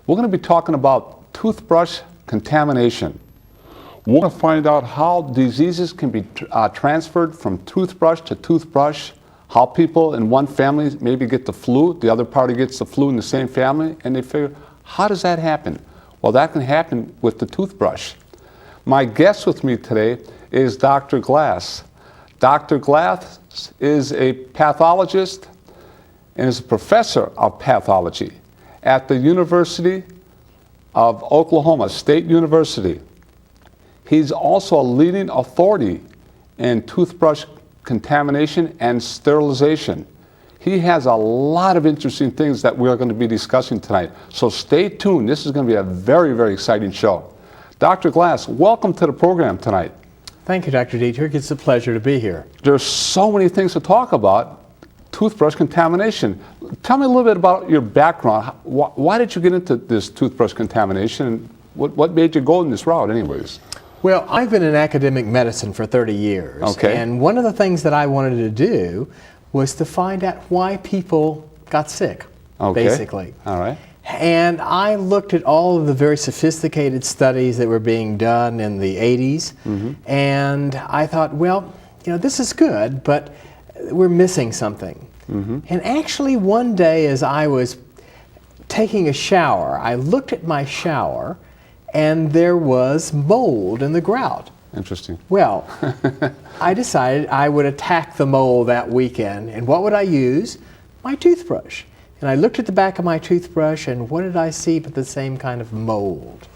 We're going to be talking about toothbrush contamination. We're going to find out how diseases can be transferred from toothbrush to toothbrush, how people in one family maybe get the flu, the other party gets the flu in the same family, and they figure, how does that happen? Well, that can happen with the toothbrush. My guest with me today is Dr. Glass. Dr. Glass is a pathologist and is a professor of pathology at the University of Oklahoma State University. He's also a leading authority in toothbrush contamination and sterilization. He has a lot of interesting things that we're going to be discussing tonight. So stay tuned. This is going to be a very, very exciting show. Dr. Glass, welcome to the program tonight. Thank you, Dr. Dietrich. It's a pleasure to be here. There's so many things to talk about. Toothbrush contamination. Tell me a little bit about your background. Why did you get into this toothbrush contamination? And what made you go in this route anyways? Well, I've been in academic medicine for 30 years. Okay. And one of the things that I wanted to do was to find out why people got sick, basically. All right. And I looked at all of the very sophisticated studies that were being done in the 80s. And I thought, well, you know, this is good, but we're missing something. And actually one day as I was taking a shower, I looked at my shower and there was mold in the grout. Interesting. Well, I decided I would attack the mold that weekend. And what would I use? My toothbrush. And I looked at the back of my toothbrush and what did I see but the same kind of mold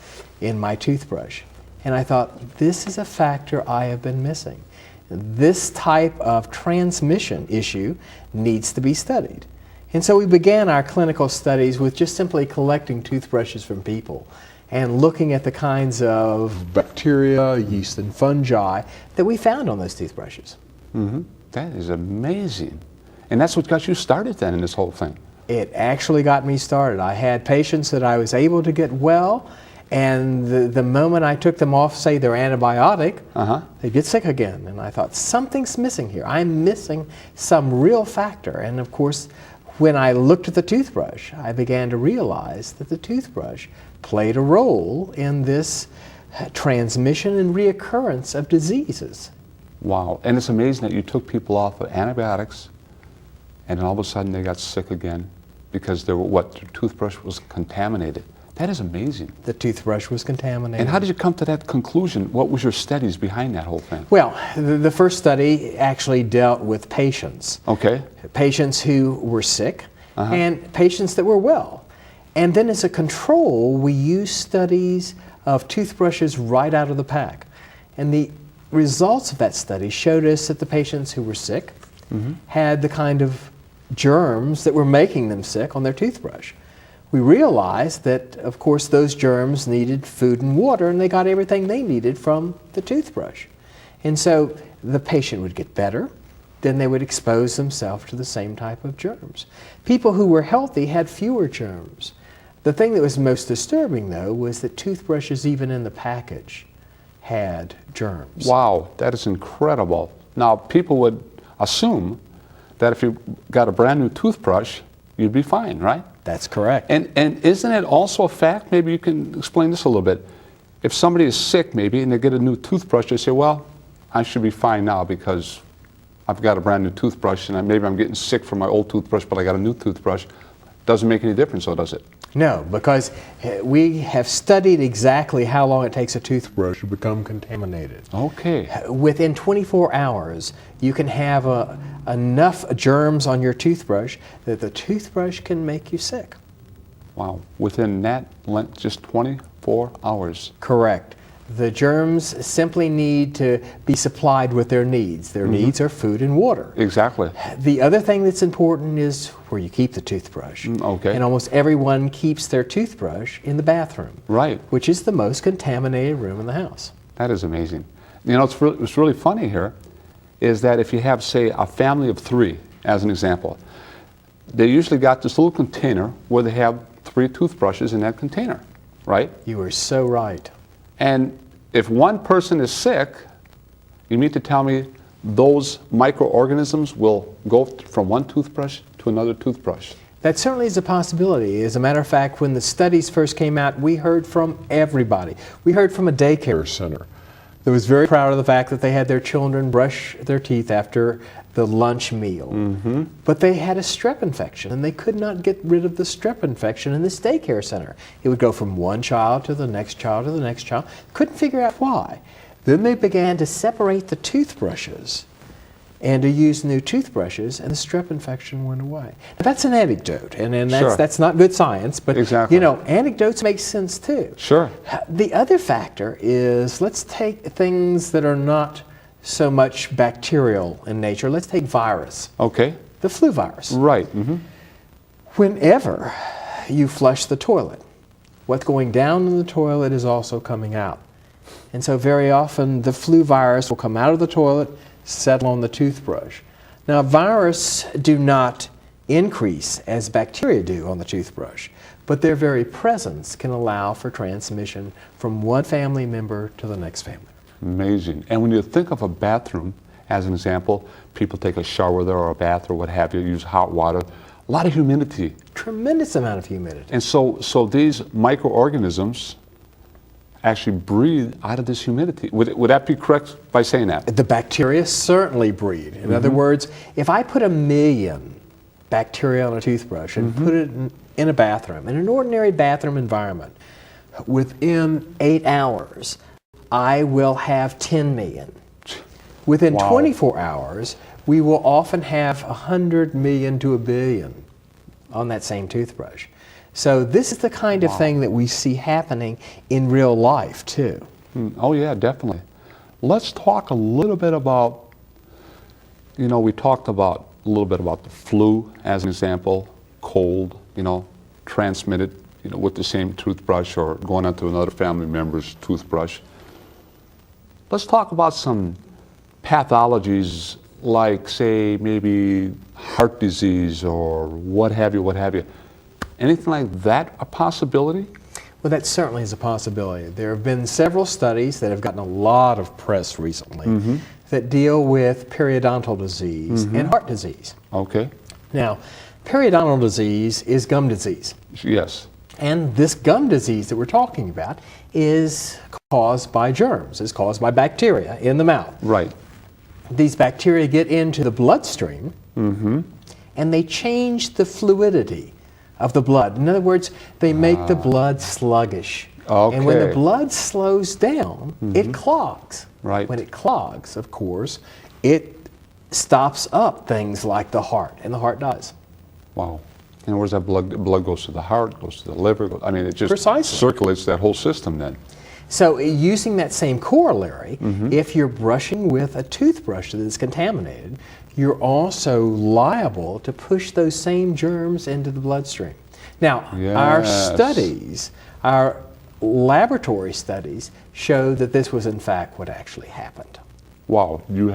in my toothbrush. And I thought, this is a factor I have been missing. This type of transmission issue needs to be studied. And so we began our clinical studies with just simply collecting toothbrushes from people and looking at the kinds of bacteria, yeast, and fungi that we found on those toothbrushes. That is amazing. And that's what got you started then in this whole thing. It actually got me started. I had patients that I was able to get well, and the moment I took them off, say, their antibiotic, they'd get sick again. And I thought, something's missing here. I'm missing some real factor. And of course, when I looked at the toothbrush, I began to realize that the toothbrush played a role in this transmission and reoccurrence of diseases. Wow. And it's amazing that you took people off of antibiotics and then all of a sudden they got sick again because their toothbrush was contaminated. That is amazing. The toothbrush was contaminated. And how did you come to that conclusion? What was your studies behind that whole thing? Well, the first study actually dealt with patients. Okay. Patients who were sick and patients that were well. And then as a control, we used studies of toothbrushes right out of the pack. And the results of that study showed us that the patients who were sick had the kind of germs that were making them sick on their toothbrush. We realized that, of course, those germs needed food and water, and they got everything they needed from the toothbrush. And so the patient would get better, then they would expose themselves to the same type of germs. People who were healthy had fewer germs. The thing that was most disturbing, though, was that toothbrushes, even in the package, had germs. Wow, that is incredible. Now, people would assume that if you got a brand new toothbrush, you'd be fine, right? That's correct. And isn't it also a fact, maybe you can explain this a little bit, if somebody is sick maybe and they get a new toothbrush, they say, well, I should be fine now because I've got a brand new toothbrush and maybe I'm getting sick from my old toothbrush, but I got a new toothbrush. Doesn't make any difference, though, does it? No, because we have studied exactly how long it takes a toothbrush to become contaminated. Okay. Within 24 hours, you can have enough germs on your toothbrush that the toothbrush can make you sick. Wow. Within that length, just 24 hours. Correct. The germs simply need to be supplied with their needs. Their needs are food and water. Exactly. The other thing that's important is where you keep the toothbrush. Okay. And almost everyone keeps their toothbrush in the bathroom. Right. Which is the most contaminated room in the house. That is amazing. You know, what's really funny here is that if you have, say, a family of 3, as an example, they usually got this little container where they have 3 toothbrushes in that container, right? You are so right. And if one person is sick, you mean to tell me those microorganisms will go from one toothbrush to another toothbrush? That certainly is a possibility. As a matter of fact, when the studies first came out, we heard from everybody. We heard from a daycare center that was very proud of the fact that they had their children brush their teeth after the lunch meal. But they had a strep infection, and they could not get rid of the strep infection in this daycare center. It would go from one child to the next child to the next child. Couldn't figure out why. Then they began to separate the toothbrushes and to use new toothbrushes, and the strep infection went away. Now, that's an anecdote, and that's not good science, but Exactly. you know, anecdotes make sense too. Sure. The other factor is, let's take things that are not so much bacterial in nature. Let's take virus, Okay. the flu virus. Right. Whenever you flush the toilet, what's going down in the toilet is also coming out. And so very often the flu virus will come out of the toilet, settle on the toothbrush. Now, viruses do not increase as bacteria do on the toothbrush, but their very presence can allow for transmission from one family member to the next family. Amazing. And when you think of a bathroom, as an example, people take a shower there or a bath or what have you, use hot water, a lot of humidity. Tremendous amount of humidity. And so these microorganisms actually breathe out of this humidity. Would that be correct by saying that? The bacteria certainly breed. In other words, if I put 1,000,000 bacteria on a toothbrush and put it in a bathroom, in an ordinary bathroom environment, within 8 hours, I will have 10 million. Within Wow. 24 hours, we will often have 100 million to 1,000,000,000 on that same toothbrush. So this is the kind of thing that we see happening in real life too. Oh yeah, definitely. Let's talk a little bit about, we talked about a little bit about the flu as an example, cold, transmitted, with the same toothbrush or going onto another family member's toothbrush. Let's talk about some pathologies like, say, maybe heart disease or what have you. Anything like that a possibility? Well, that certainly is a possibility. There have been several studies that have gotten a lot of press recently that deal with periodontal disease and heart disease. Okay. Now, periodontal disease is gum disease. Yes. And this gum disease that we're talking about is caused by germs, is caused by bacteria in the mouth. Right. These bacteria get into the bloodstream and they change the fluidity of the blood. In other words, they make the blood sluggish. Okay. And when the blood slows down, it clogs. Right. When it clogs, of course, it stops up things like the heart, and the heart dies. Wow. And where's that blood? Blood goes to the heart, goes to the liver. It just Precisely. circulates that whole system then. So using that same corollary, if you're brushing with a toothbrush that is contaminated, you're also liable to push those same germs into the bloodstream. Now, our Yes. studies, our laboratory studies, show that this was in fact what actually happened. Wow. You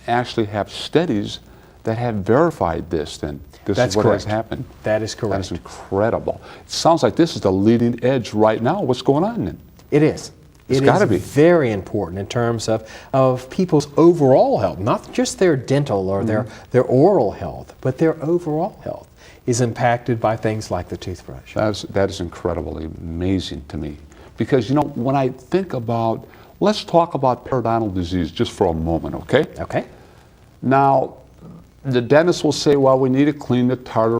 actually have studies that have verified this then. This That's is what has correct. happened. That is That correct. is incredible. It sounds like this is the leading edge right now. What's going on then? It is. It's It gotta is be. very important in terms of people's overall health, not just their dental or their oral health, but their overall health is impacted by things like the toothbrush. That is incredibly amazing to me. Because, when I think about, let's talk about periodontal disease just for a moment, okay? Okay? Now, the dentist will say, well, we need to clean the tartar